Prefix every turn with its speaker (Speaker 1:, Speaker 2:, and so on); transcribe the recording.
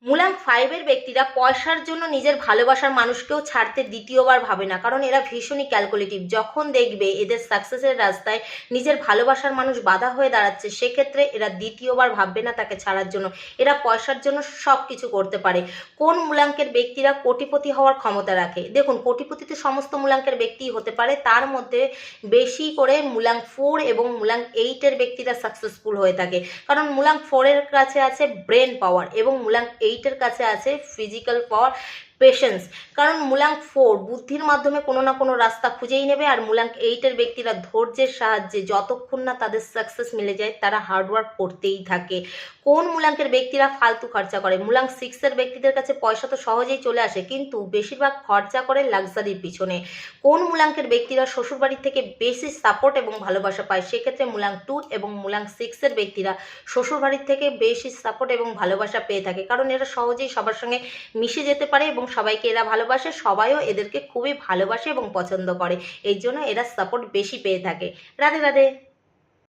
Speaker 1: মূলাঙ্ক 5 এর ব্যক্তিরা পয়সার জন্য নিজের ভালোবাসার মানুষকেও ছাড়তে দ্বিতীয়বার ভাবে না, কারণ এরা ভীষণই ক্যালকুলেটিভ। যখন দেখবে এদের সাকসেসের রাস্তায় নিজের ভালোবাসার মানুষ বাধা হয়ে দাঁড়াচ্ছে, সেক্ষেত্রে এরা দ্বিতীয়বার ভাববে না তাকে ছাড়ার জন্য। এরা পয়সার জন্য সব কিছু করতে পারে। কোন মূলাঙ্কের ব্যক্তিরা কোটিপতি হওয়ার ক্ষমতা রাখে? দেখুন, কোটিপতি তো সমস্ত মূলাঙ্কের ব্যক্তিই হতে পারে, তার মধ্যে বেশি করে মূলাঙ্ক 4 এবং মূলাঙ্ক 8 এর ব্যক্তিরা সাকসেসফুল হয়ে থাকে। কারণ মূলাঙ্ক 4 এর কাছে আছে ব্রেন পাওয়ার এবং মূলাঙ্ক 8 এর কাছে আছে ফিজিক্যাল পাওয়ার, পেশেন্স। কারণ মূলাঙ্ক 4 বুদ্ধির মাধ্যমে কোনো না কোনো রাস্তা খুঁজেই নেবে, আর মূলাঙ্ক 8 এর ব্যক্তিরা ধৈর্যের সাহায্যে যতক্ষণ না তাদের সাকসেস মিলে যায় তারা হার্ডওয়ার্ক করতেই থাকে। কোন মূলাঙ্কের ব্যক্তিরা ফালতু খরচা করে? মূলাঙ্ক 6 এর ব্যক্তিদের কাছে পয়সা তো সহজেই চলে আসে, কিন্তু বেশিরভাগ খরচা করে লাক্সারির পিছনে। কোন মূলাঙ্কের ব্যক্তিরা শ্বশুরবাড়ির থেকে বেশি সাপোর্ট এবং ভালোবাসা পায়? সেক্ষেত্রে মূলাঙ্ক 2 এবং মূলাঙ্ক 6 এর ব্যক্তিরা শ্বশুরবাড়ির থেকে বেশি সাপোর্ট এবং ভালোবাসা পেয়ে থাকে, কারণ এরা সহজেই সবার সঙ্গে মিশে যেতে পারে এবং সবাইকে এরা ভালোবাসে, সবাইও এদেরকে খুবই ভালোবাসে এবং পছন্দ করে। এই জন্য এরা সাপোর্ট বেশি পেয়ে থাকে। রাধে রাধে।